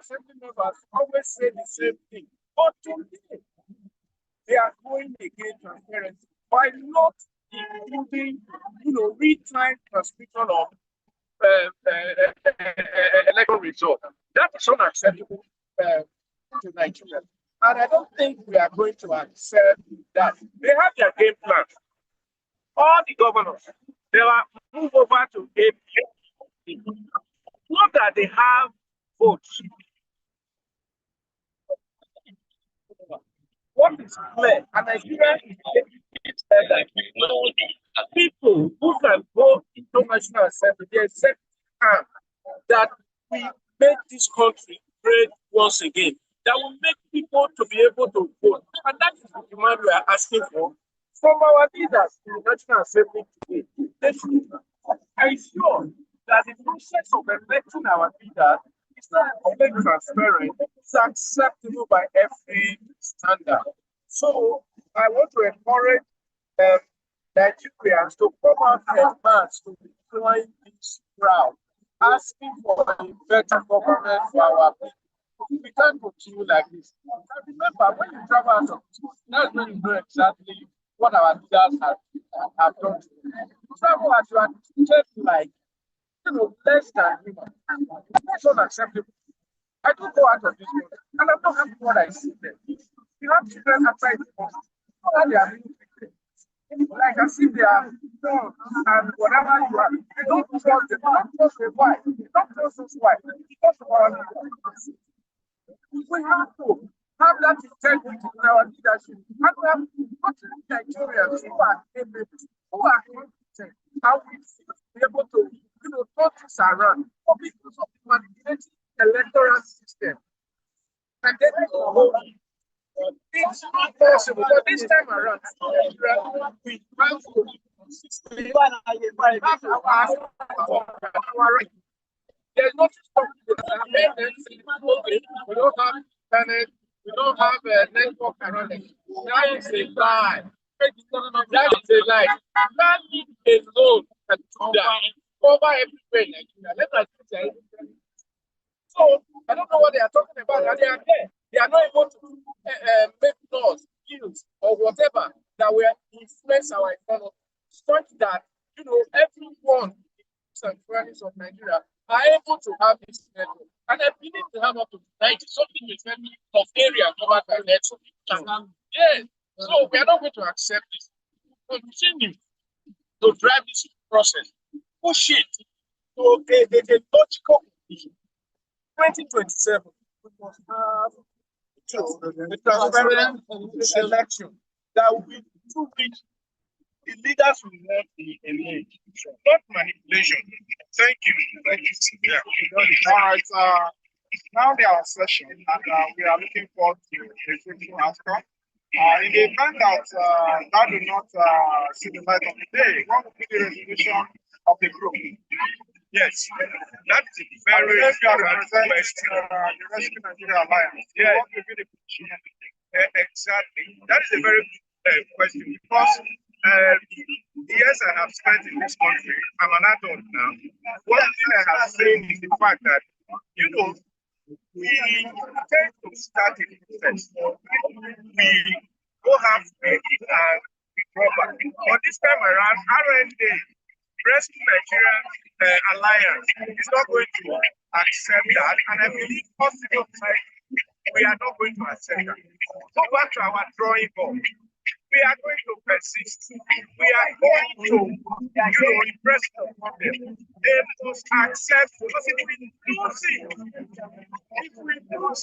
Assembly members always say the same thing. But today, they are going against transparency by not including, real-time transmission of election result. That is unacceptable to Nigeria. And I don't think we are going to accept that. They have their game plan. All the governors, they are move over to APC. Not that they have votes. What is clear, and Nigeria is that people who can go into National Assembly, they accept that we make this country great once again. That will make people to be able to vote. And that is the demand we are asking for from our leaders in the National Assembly today. They should ensure that the process of electing our leaders is not only transparent, it's acceptable by every standard. So I want to encourage Nigerians to come out en masse to join this crowd, asking for a better government for our people. We can't continue like this. And remember, when you travel out of school, that's when you know exactly what our leaders have done. Travel as you are treated like, less than human. That's unacceptable. I don't go out of this world, and I'm not happy what I see there. You have children outside the house. How they are being treated. Like as if they are strong and whatever you are. You don't trust them. You don't trust them. Why? You don't trust us. Why? Because of our leaders. We have to have that integrity in our leadership. And we have Nigerians who are able, who are competent, and we should be able to, turn this around because of the manipulated electoral system. And then it's not possible. But this time around, we have to consistently have our right. There's nothing stopping the we don't have internet, we don't have a network around it. That is a lie. That is a lie. That is alone can do that. Cover everywhere in Nigeria. Let us do that. So I don't know what they are talking about. And they are there. They are not able to make laws, bills, or whatever that will influence our economy, such that everyone and friends of Nigeria are able to have this network. And I believe to have up to 90-something% of area covered by network. Yes. So we are not going to accept this. Continue to drive this process. Push it to a logical conclusion. 2027, we must have a transparent election that will be through which the leaders will not be elected, not manipulation. Thank you. Thank you. Yeah. All right. Now we are in session, and we are looking forward to a fruitful outcome. In the event that that do not see the light of the day, what will be the resolution of the group? Yes, that is a very important question. The Rescue Nigeria Alliance. Yeah. What will be the position? Exactly. That is a very good question because the years I have spent in this country, I'm an adult now. One thing I have seen is the fact that, we tend to start a process. We go halfway and we go back. But this time around, RNA, Rescue Nigeria Alliance, is not going to accept that. And I believe possible we are not going to accept that. Go back to our drawing board. We are going to persist. We are going to, impress upon them. They must accept because if we lose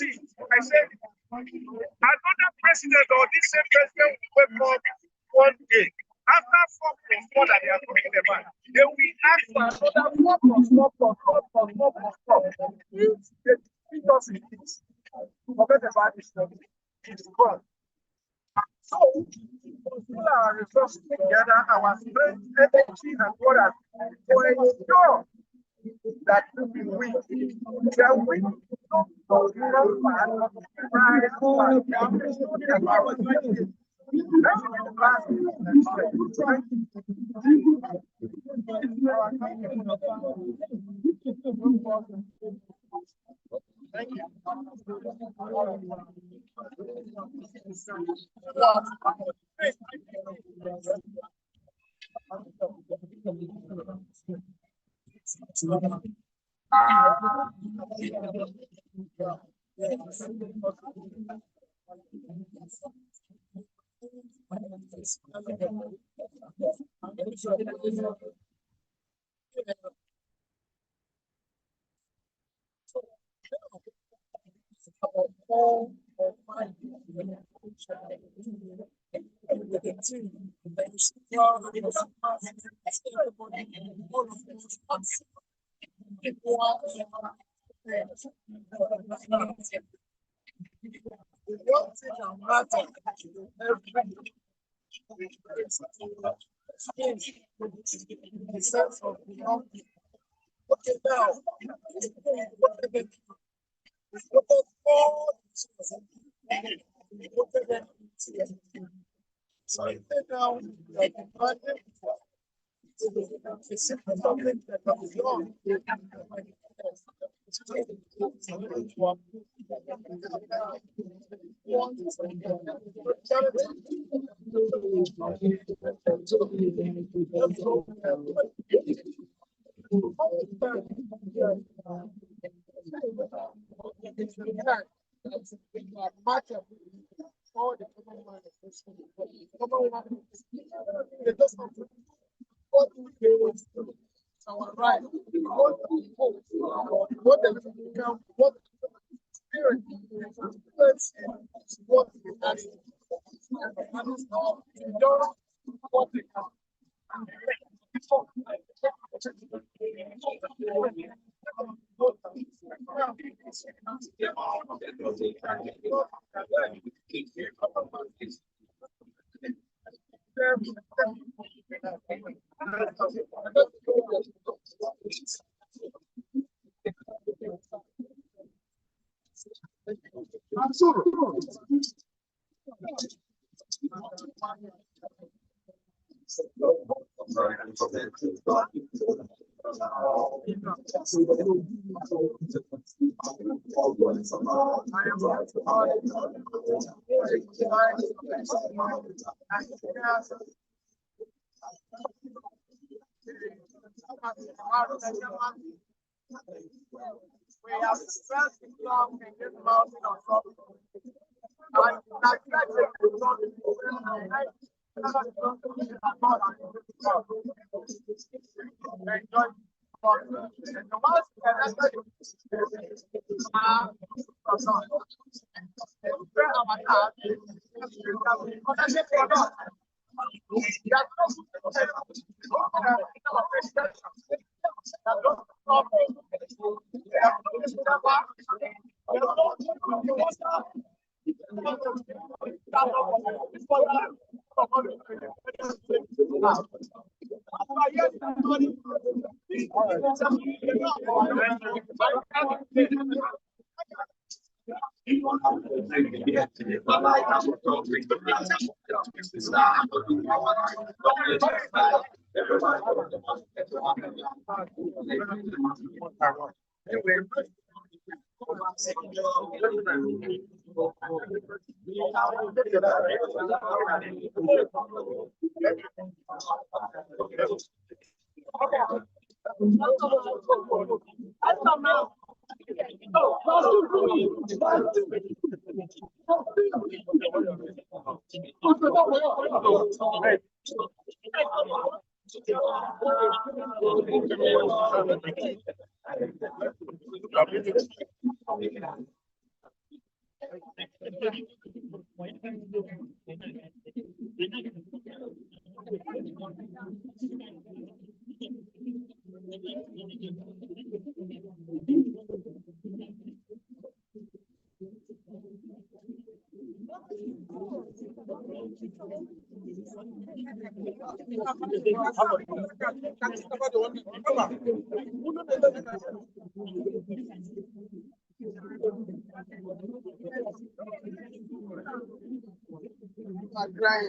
it, I said, another president or this same president will wake up one day. After 4+4 that they are talking about, they will ask for another 4+4+4+4+4. If they defeat us in this, forget about this. It's gone. So, we put our resources together, our strength, energy, and what to ensure that we win. Can we?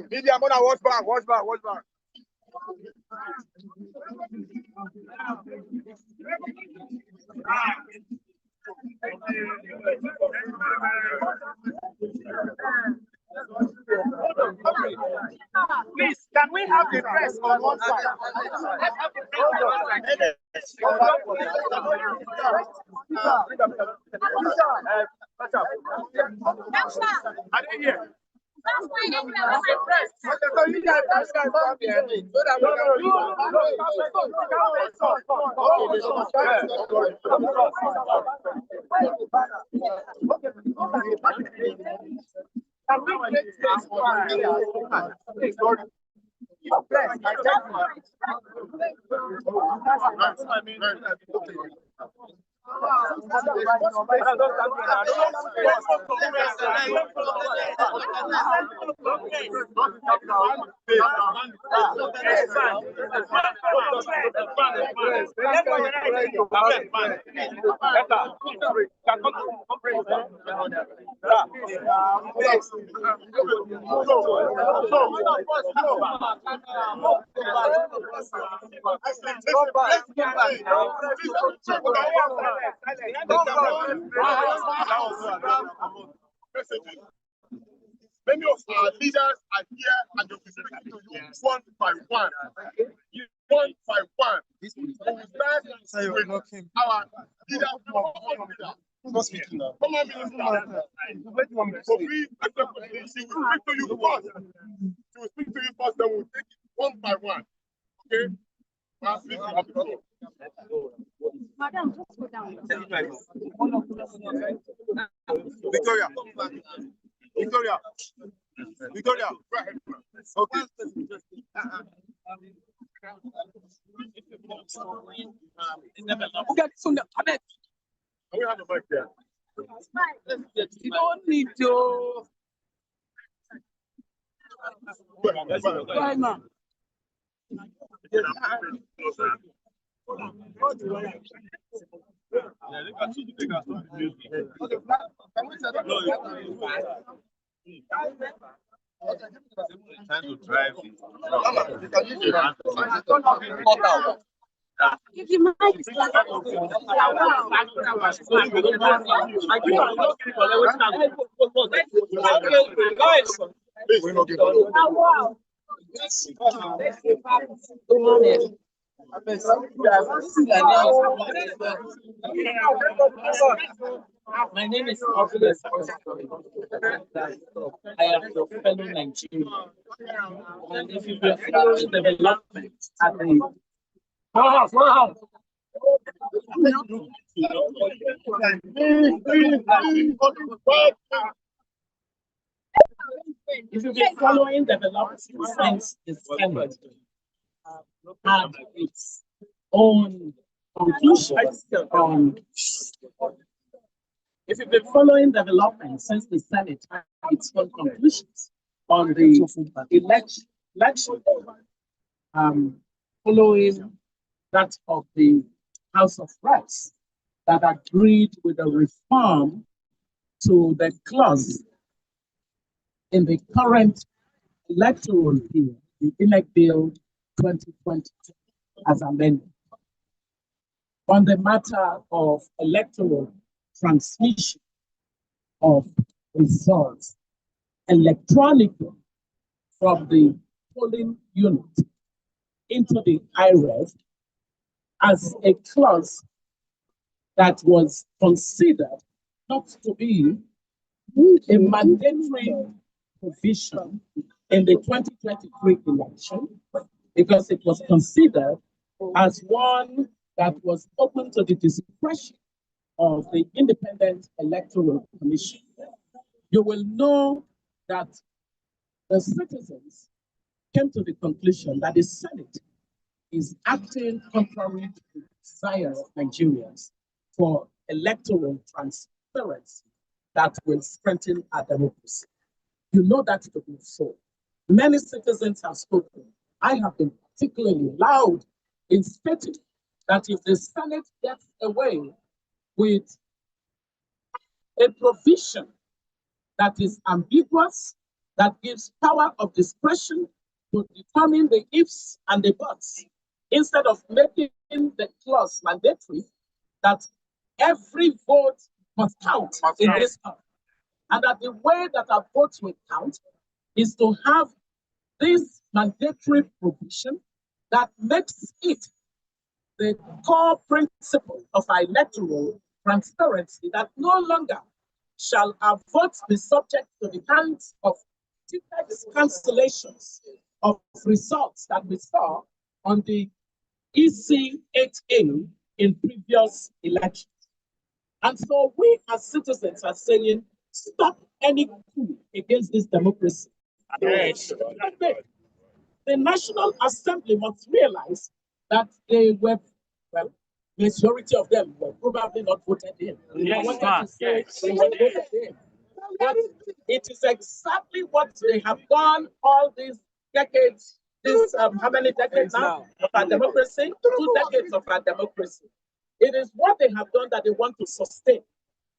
Media, I'm gonna watch back. Please, can we have the press on one side? Let's have the press on one side. I didn't hear. Many of our leaders are here and they'll be speaking to you one by one. One by one. We will start with our leader. Not speaking now. Come on, Minister. So please, she will speak to you first. She will speak to you first, then we'll take it one by one. Okay? Madam, just go down. Victoria. Victoria. Victoria. Okay. We have a mic there. You don't need to. Right now. Trying to drive If you might be My name is Obvious. I am your fellow Nigerian. And if you were following development at the if you've been following development since the Senate had its own conclusions on if you've been following development since the Senate had its own conclusions on the election following that of the House of Reps that agreed with a reform to the clause in the current electoral bill, the Elect Bill 2022, as amended, on the matter of electoral transmission of results electronically from the polling unit into the IREF as a clause that was considered not to be a mandatory provision in the 2023 election, because it was considered as one that was open to the discretion of the Independent Electoral Commission. You will know that the citizens came to the conclusion that the Senate is acting contrary to the desire of Nigerians for electoral transparency that will strengthen our democracy. You know that to be so. Many citizens have spoken. I have been particularly loud in stating that if the Senate gets away with a provision that is ambiguous, that gives power of discretion to determine the ifs and the buts, instead of making the clause mandatory, that every vote must count in this country. And that the way that our votes will count is to have this mandatory provision that makes it the core principle of our electoral transparency, that no longer shall our votes be subject to the kinds of cancellations of results that we saw on the EC8A in previous elections. And so we as citizens are saying, stop any coup against this democracy. Yes. The National Assembly must realize that they were, well, majority of them were probably not voted in. Yes, I wanted to say they were voted in. But it is exactly what they have done all these decades. This how many decades now of our democracy? 2 decades of our democracy. It is what they have done that they want to sustain.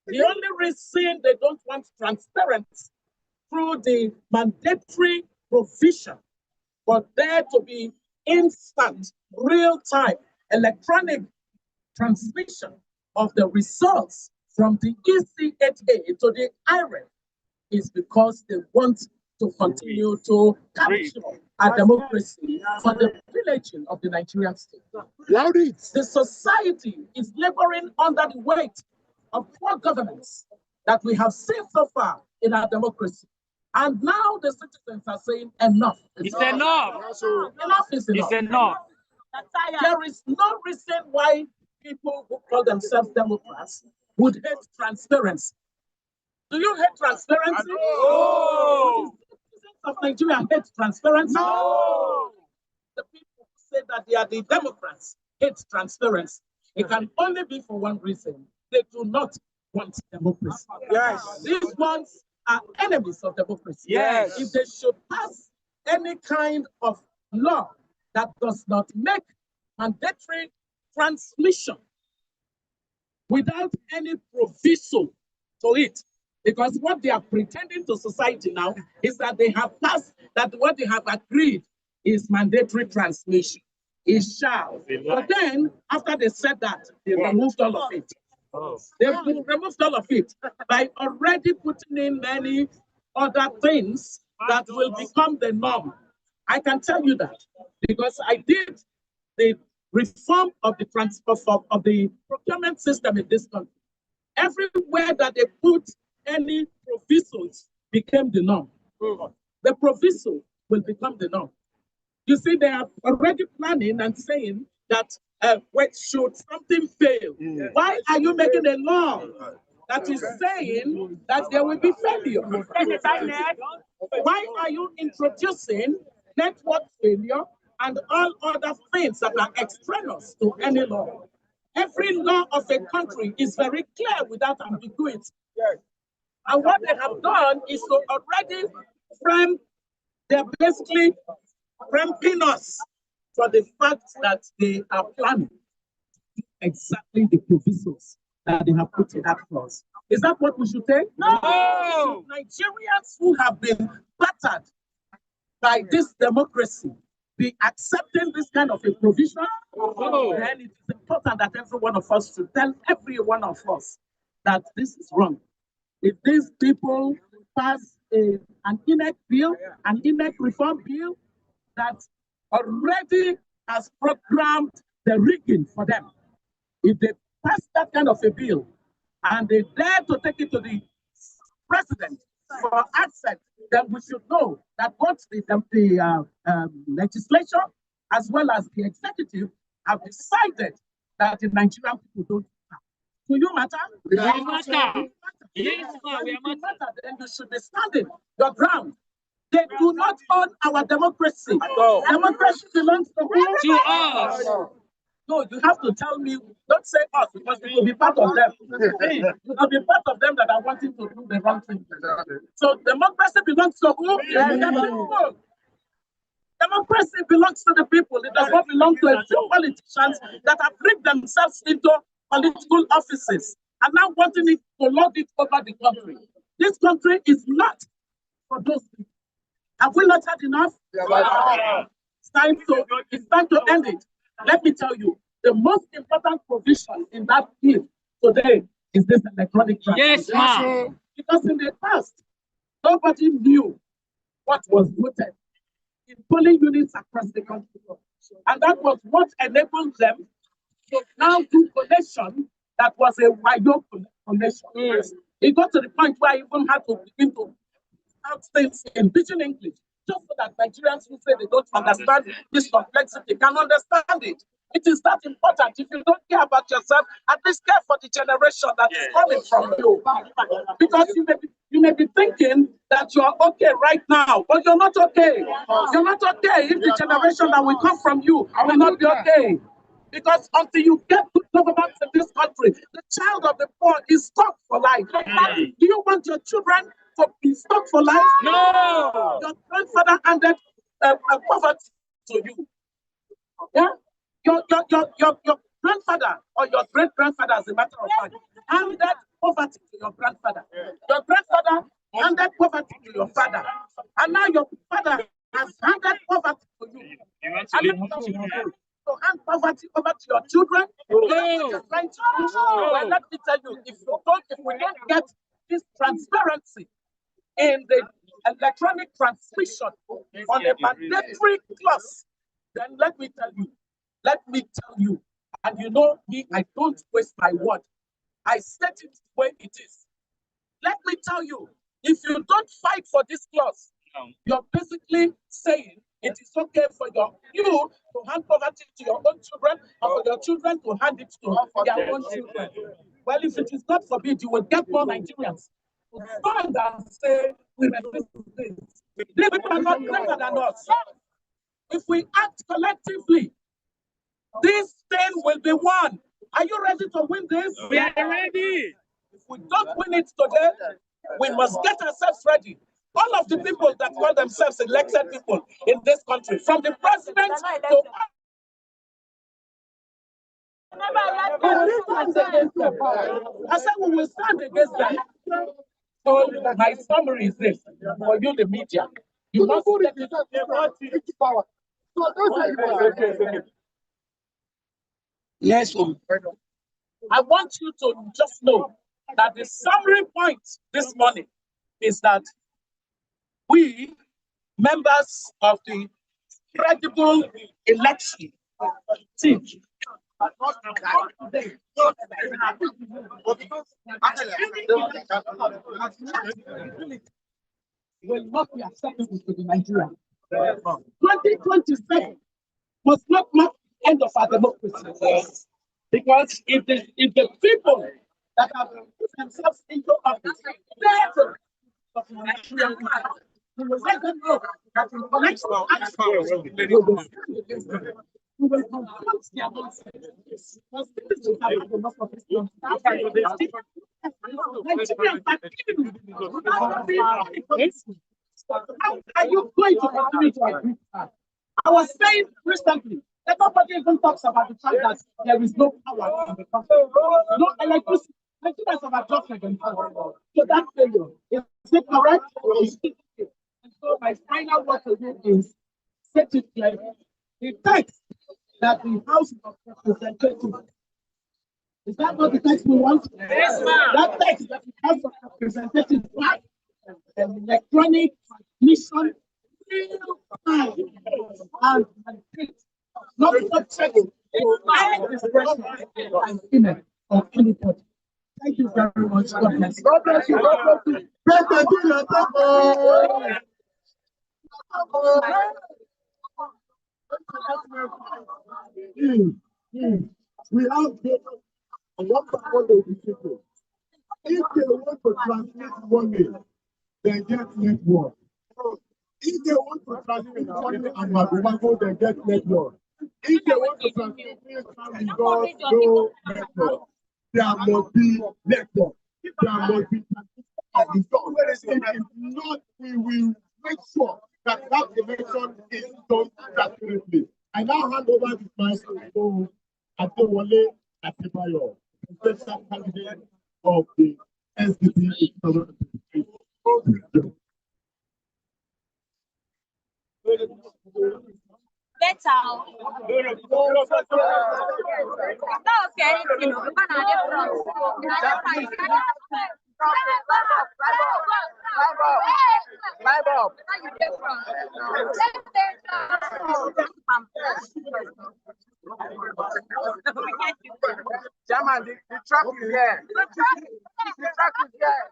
The only reason they don't want transparency through the mandatory provision for there to be instant, real-time, electronic transmission of the results from the EC8A to the IREF is because they want to continue to capture our democracy for the pillaging of the Nigerian state. The society is laboring under the weight of poor governance that we have seen so far in our democracy. And now the citizens are saying enough. It's enough. Enough is enough. It's enough. There is no reason why people who call themselves Democrats would hate transparency. Do you hate transparency? No. The citizens of Nigeria hate transparency? No. The people who say that they are the Democrats hate transparency. It can only be for one reason. They do not want democracy. Yes. These ones are enemies of democracy. Yes. If they should pass any kind of law that does not make mandatory transmission without any proviso to it, because what they are pretending to society now is that they have passed, that what they have agreed is mandatory transmission. It shall. But then, after they said that, they removed all of it. They've removed all of it by already putting in many other things that will become the norm. I can tell you that because I did the reform of the transfer of the procurement system in this country. Everywhere that they put any provisos became the norm. The proviso will become the norm. You see, they are already planning and saying that should something fail, why are you making a law that is saying that there will be failure? Why are you introducing network failure and all other things that are extraneous to any law? Every law of a country is very clear without ambiguity. And what they have done is to already frame, they're basically framing us for the fact that they are planning exactly the provisos that they have put in that clause. Is that what we should take? No! Nigerians who have been battered by this democracy be accepting this kind of a provision? Then it is important that every one of us should tell every one of us that this is wrong. If these people pass an INEC bill, an INEC reform bill that already has programmed the rigging for them, if they pass that kind of a bill and they dare to take it to the president for access, then we should know that both the legislature as well as the executive have decided that the Nigerian people don't matter. Do you matter? We matter. Yes, we matter. Then you should be standing your ground. They do not own our democracy. Democracy belongs to who? To us. No, you have to tell me, don't say us, because you will be part of them. You will be part of them that are wanting to do the wrong thing. So democracy belongs to who? The people. Democracy belongs to the people. It does not belong to a few politicians that have rigged themselves into political offices and now wanting it to lord it over the country. This country is not for those people. Have we not had enough? It's time to end it. Let me tell you, the most important provision in that bill today is this electronic transmission. Yes, ma'am. Because in the past, nobody knew what was voted in polling units across the country. And that was what enabled them to now do collation that was a wide collation. Yes. It got to the point where I even had to begin to out things in pidgin English, just so that Nigerians who say they don't understand this complexity can understand it. It is that important. If you don't care about yourself, at least care for the generation that is coming from you. Because you may be thinking that you're okay right now, but you're not okay. You're not okay if the generation that will come from you will not be okay. Because until you get good governance in this country, the child of the poor is stuck for life. Do you want your children to be stuck for life? No. Your grandfather handed poverty to you. Yeah? Your grandfather or your great-grandfather, as a matter of fact, handed poverty to your grandfather. Your grandfather handed poverty to your father. And now your father has handed poverty to you. To hand poverty over to your children? Well, let me tell you, if we don't get this transparency in the electronic transmission on a mandatory clause, then let me tell you, and you know me, I don't waste my word. I set it the way it is. Let me tell you, if you don't fight for this clause, you're basically saying it is okay for you to hand poverty to your own children, or for your children to hand it to their own children. Well, if it is God forbid, you will get more Nigerians to stand and say, we resist this. These people are not greater than us. If we act collectively, this thing will be won. Are you ready to win this? We are ready. If we don't win it today, we must get ourselves ready. All of the people that call themselves elected people in this country, from the president to... I said we will stand against them. So my summary is this, for you, the media. You must power. Yes, I want you to just know that the summary point this morning is that we, members of the credible election team, will not be acceptable to the Nigerians. 2027 must not mark the end of our democracy. Because if the people that have put themselves into office, of Nigerian people, we will let them know that in connection we will confront their nonsense. Because this is how democracy is. Nigerians are killing you. How are you going to continue to agree? I was saying recently that nobody even talks about the fact that there is no power in the country. No electricity. Nigerians have adjusted themselves to that failure. Is it correct? And so my final word to you is set it clear. The text that the House of Representatives, is that not the text we want? Yes, ma'am. That text that the House of Representatives wants, an electronic transmission, and not subject to any discretion and payment of anybody. Thank you very much. God bless you. God bless you. God bless you. We have people and what follow the people. If they want to transmit money, they get network. If they want to transmit money and Magomago, they get network. If they want to transmit money, no network. There must be network. There must be if not, we will make sure that that election is done accurately. I now hand over the mic to Adewale Adebayo, presidential candidate of the SDP. better. No, okay, you know, the man at the front. Chairman, the truck is here. The truck is here. The truck is here.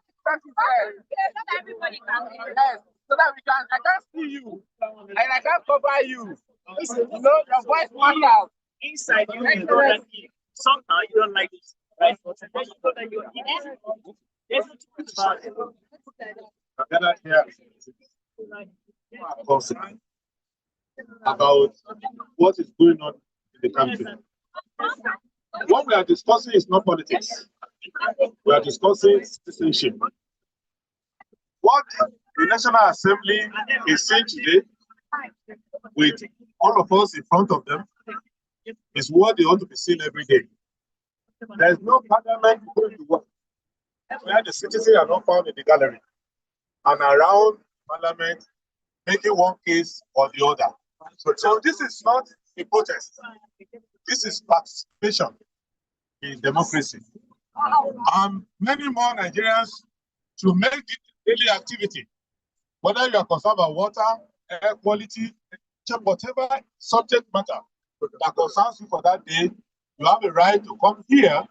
Everybody can. Yes, so that we can. I can't see you, and I can't cover you. You know, your voice matters. Inside you, you know that somehow you don't like it, right? But then you know that you're in it. There's no truth about it. Together here, concerned about what is going on in the country. What we are discussing is not politics. We are discussing citizenship. What the National Assembly is saying today, with all of us in front of them, is what they ought to be seeing every day. There is no parliament going to work where the citizens are not found in the gallery and around parliament making one case or the other. So this is not a protest. This is participation in democracy. And many more Nigerians to make it daily activity, whether you are concerned about water, air quality, whatever subject matter that concerns you for that day, you have a right to come here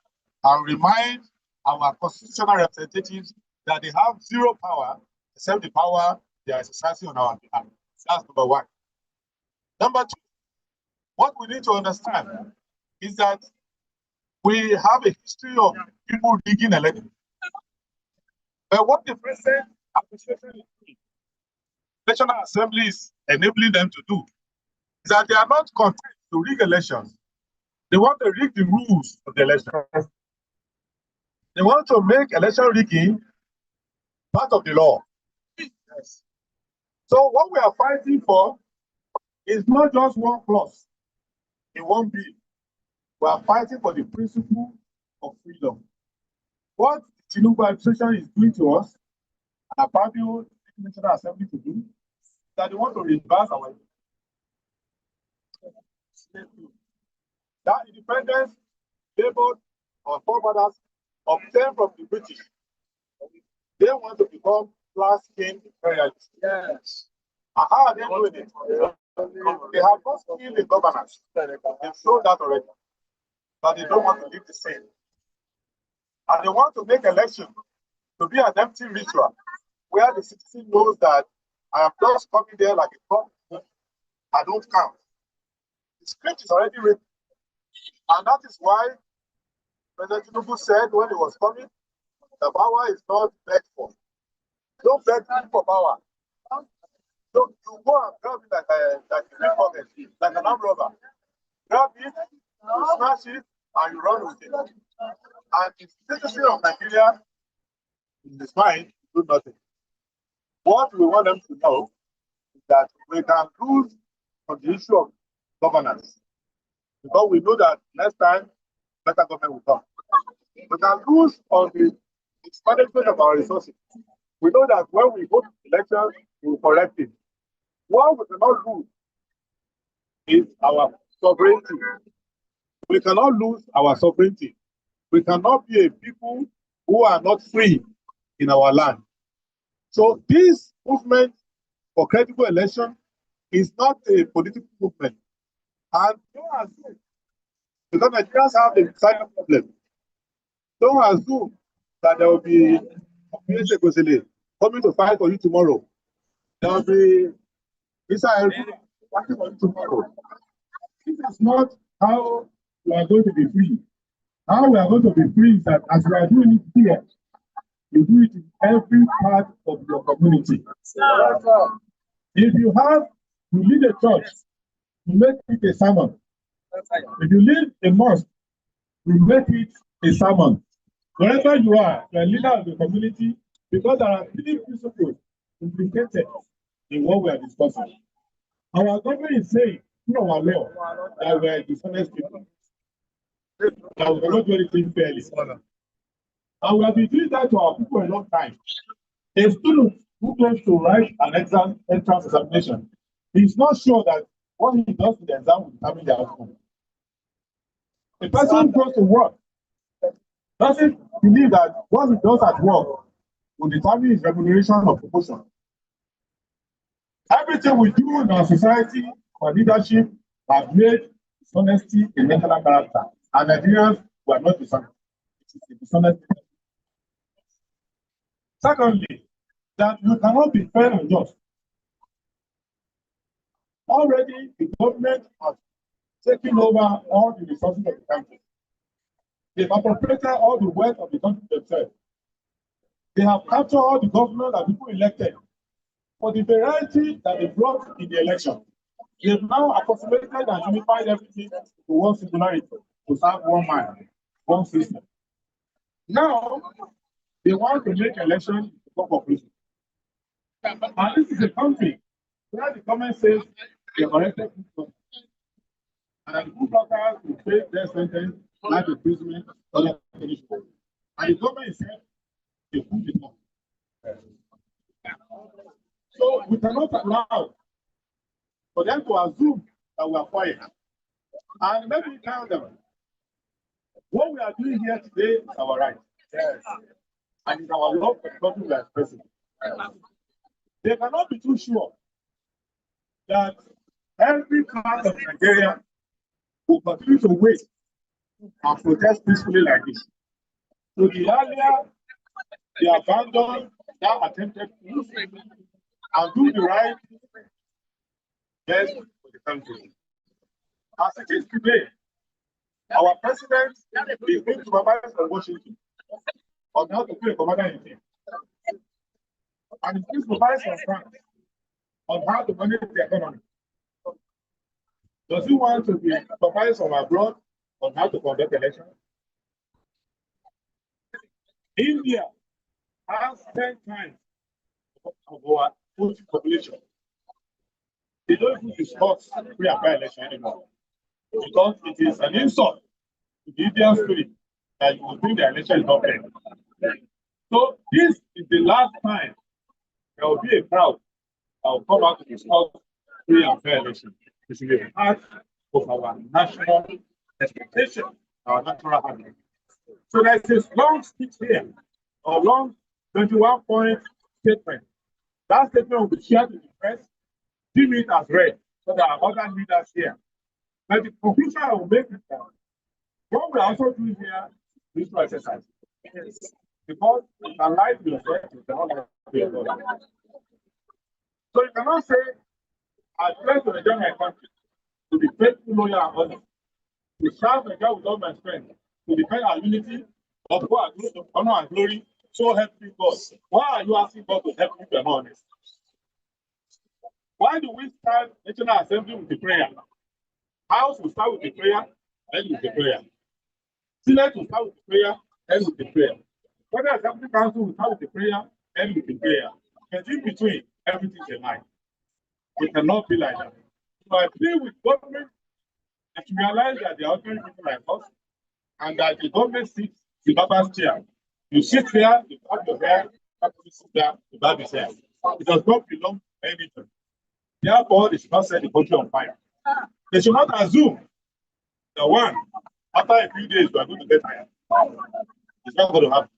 and remind our constitutional representatives that they have zero power except the power they are exercising on our behalf. That's number one. Number two, what we need to understand is that we have a history of people rigging elections. But what the present administration is doing, National Assembly is enabling them to do, is that they are not content to rig elections. They want to rig the rules of the election. They want to make election rigging part of the law. Yes. So what we are fighting for is not just one clause in one bill. We are fighting for the principle of freedom. What the Tinubu administration is doing to us, and apparently the National Assembly to do, is that they want to reverse our that independence labeled our forefathers obtained from the British. They want to become class-king imperialists. Yes. And how are they doing it? They have no skill in governance. They've shown that already. But they don't want to live the same. And they want to make election to be an empty ritual where the citizen knows that I am just coming there like a prop. I don't count. The script is already written. And that is why President Tinubu said when he was coming, the power is not begged for. Don't beg for power. So you go and grab it like a pickpocket, like an armed robber. Grab it, you smash it, and you run with it. And the citizen of Nigeria, in his mind, do nothing. What we want them to know is that we can lose on the issue of governance. Because we know that next time, better government will come. We can lose on the management of our resources. We know that when we go to elections, we will correct it. What we cannot lose is our sovereignty. We cannot lose our sovereignty. We cannot be a people who are not free in our land. So this movement for credible election is not a political movement. And don't assume, because Nigerians have a silent problem, don't assume that there will be coming to fight for you tomorrow. There will be Israel fighting for you tomorrow. This is not how we are going to be free. How we are going to be free is that as we are doing it here, you do it in every part of your community. If you lead a church, you make it a sermon. If you lead a mosque, you make it a sermon. Wherever you are a leader of the community, because there are three principles implicated in what we are discussing. Our government is saying, through our law, that we are dishonest people. That we cannot do anything fairly. And we have been doing that to our people for a long time. A student who goes to write an entrance examination, he's not sure that what he does in the exam will determine the outcome. The person goes to work, doesn't believe that what he does at work will determine his remuneration or promotion. Everything we do in our society for leadership has made dishonesty a national character, and Nigerians were not dishonest. It is a dishonest. Secondly, that you cannot be fair and just. Already, the government has taken over all the resources of the country. They've appropriated all the wealth of the country themselves. They have captured all the government and people elected for the variety that they brought in the election. They've now approximated and unified everything to one singularity, to serve one man, one system. Now, they want to make election for population. And this is a country where the government says they have elected people. And the blockers will face their sentence, life imprisonment, other punishment. And the government is saying they put it on. So we cannot allow for them to assume that we are quiet. And let me tell them, what we are doing here today is our right. Yes. And it's our love for the country we are expressing. They cannot be too sure that every part of Nigeria will continue to wait and protest peacefully like this. So the earlier they abandon that attempted peace and do the right best for the country. As it is today, our president is going to advise from Washington on how to be a commander in chief. And he's going to advise from France on how to manage the economy. Does he want to be advised from abroad on how to conduct elections? India has 10 times of our population. They don't even discuss free and fair election anymore because it is an insult to the Indian spirit that you will think the election is not fair. So this is the last time there will be a crowd that will come out to discuss free and fair election. This is a part of our national expectation, our natural habit. So there's this long speech here, a long 21-point statement. That statement will be shared with the press. Deem it as read so that our other leaders here. But the conclusion I will make is that what we are also doing here is to exercise. Because you can lie to yourself, you cannot lie to yourself. So you cannot say, I pledge to enjoy my country, to be faithful, loyal, and honest, to serve the God with all my strength, to defend our unity, of God, to honor and glory, so help me God. Why are you asking God to help you if you are not honest? Why do we start National Assembly with the prayer? House will start with the prayer, end with the prayer. Senate will start with the prayer, end with the prayer. Federal Assembly Council will start with the prayer, end with the prayer. But in between, everything's a lie. It cannot be like that. So I plead with government to realize that they are ordinary people like us, and that the government sits in Baba's chair. You sit there, you have your hair, you sit there, the Baba's hair. It does not belong to anything. Therefore, they should not set the country on fire. They should not assume that one, after a few days, we are going to get tired. It's not going to happen.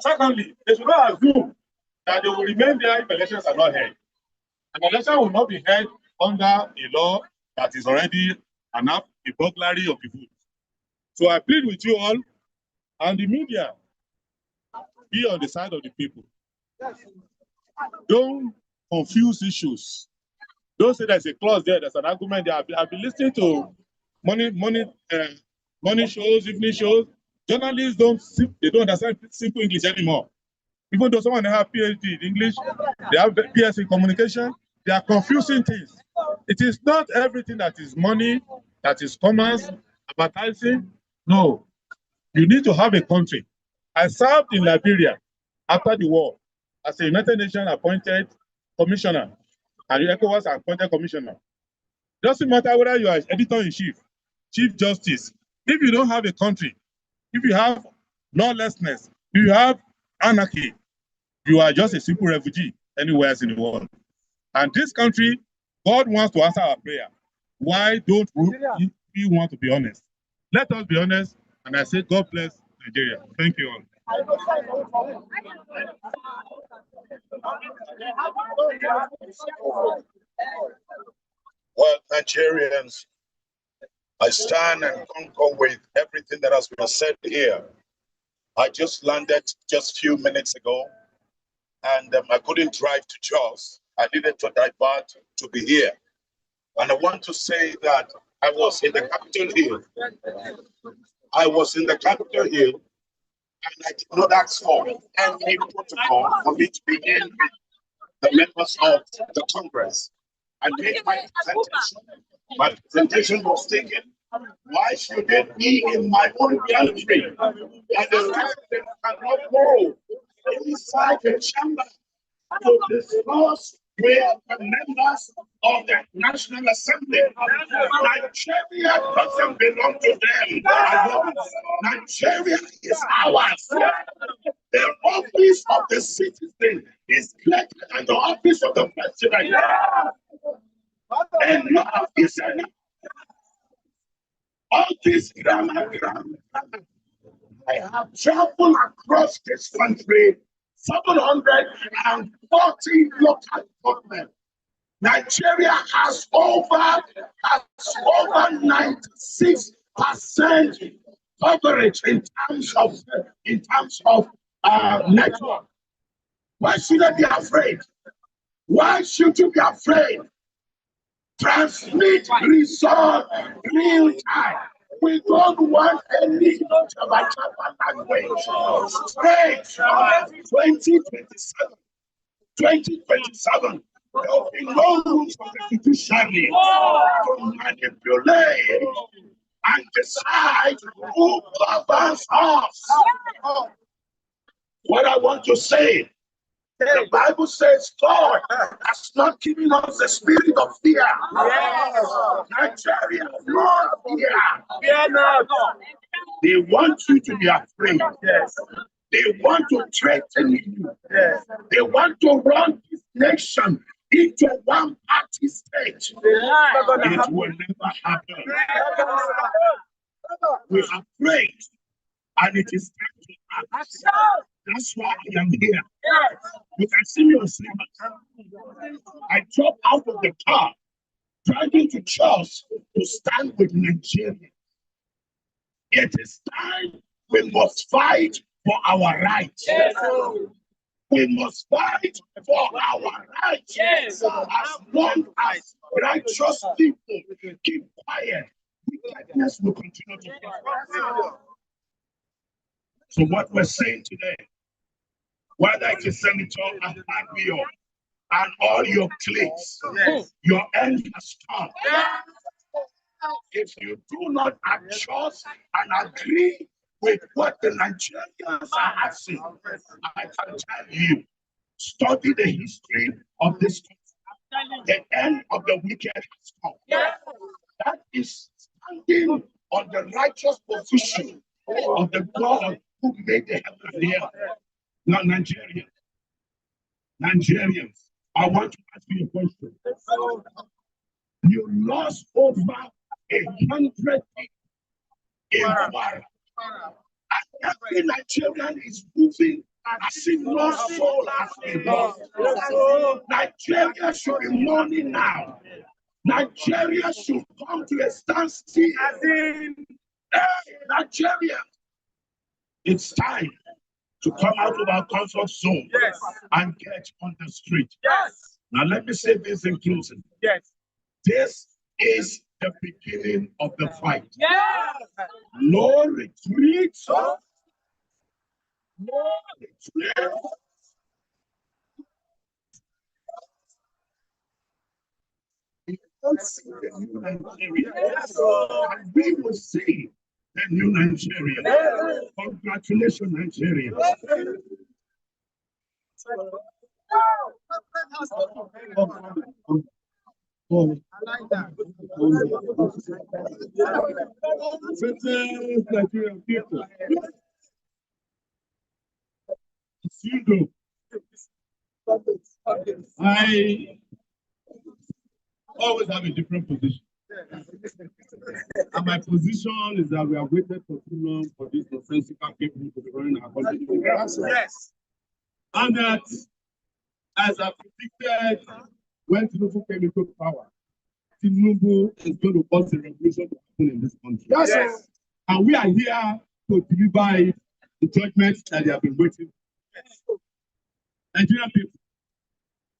Secondly, they should not assume that they will remain there if elections are not held. An election will not be held under a law that is already a burglary of the vote. So I plead with you all and the media, be on the side of the people. Don't confuse issues. Don't say there's a clause there, there's an argument there. I've been listening to morning shows, evening shows. Journalists don't understand simple English anymore. Even though someone have PhD in English, they have PS in communication, they are confusing things. It is not everything that is money, that is commerce, advertising. No, you need to have a country. I served in Liberia after the war as a United Nations appointed commissioner, and ECOWAS appointed commissioner. Doesn't matter whether you are editor-in-chief, chief justice. If you don't have a country, if you have lawlessness, if you have anarchy, you are just a simple refugee anywhere else in the world. And this country God wants to answer our prayer. Why don't we want to be honest? Let us be honest, and I say, God bless Nigeria. Thank you all. Well, Nigerians, I stand and concur with everything that has been said here. I just landed just a few minutes ago, and I couldn't drive to Jos. I needed to divert to be here. And I want to say that I was in the Capitol Hill. I was in the Capitol Hill, and I did not ask for any protocol for me to begin with the members of the Congress. I made my presentation. My presentation was taken. Why should it be in my own country? And the president cannot go inside the chamber to discuss with the members of the National Assembly. Nigeria doesn't belong to them. Nigeria is ours. The office of the citizen is greater than the office of the president. Enough is enough. All this grammar. I have traveled across this country, 740 local governments. Nigeria has over 96% coverage in terms of network. Why should I be afraid? Why should you be afraid? Transmit result real time. We don't want any Java language. Straight 2027. 2027. There will be no room for the judiciary to manipulate and decide who governs us. What I want to say, the Bible says God has not given us the spirit of fear. Nigeria, no fear. Fear not. They want you to be afraid. They want to threaten you. They want to run this nation into one party state. It will never happen. We have prayed, and it is time to act. That's why I am here. You can see me on sleepers. I dropped out of the car, driving to church to stand with Nigeria. It is time we must fight for our rights. We must fight for our rights. As long as righteous people keep quiet, wickedness will continue to prosper. So what we're saying today, whether it is Senator Akpabio and all your cliques, your end has come. If you do not adjust and agree with what the Nigerians are asking, I can tell you, study the history of this country. The end of the wicked has come. That is standing on the righteous position of the God who made the heaven and the earth. Now, Nigerians, I want to ask you a question. You lost over 100 people in Kwara. And every Nigerian is moving as if no soul has been lost. Nigeria should be mourning now. Nigeria should come to a standstill. Nigeria, it's time to come out of our comfort zone and get on the street. Now let me say this in closing. This is the beginning of the fight. No retreat. No retreat. We will see the new Nigeria. And we will see the new Nigeria. Congratulations, Nigeria. Nigerian people. You know, always have a different position. And my position is that we have waited for too long for this nonsensical people to be running our country. Yes. And that, as I predicted, when Tinubu came into power, Tinubu is going to cause a revolution to happen in this country. Yes. And we are here to deliver the judgment that they have been waiting for. Nigerian people,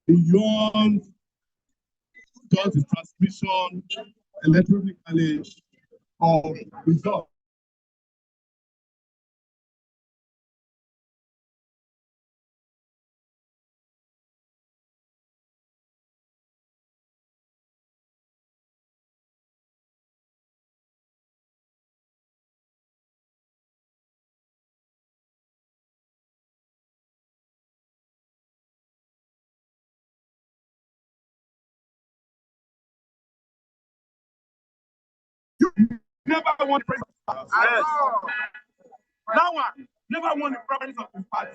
beyond just the transmission electronically of results. You never want the president. Yes. That one, never want the president of his party.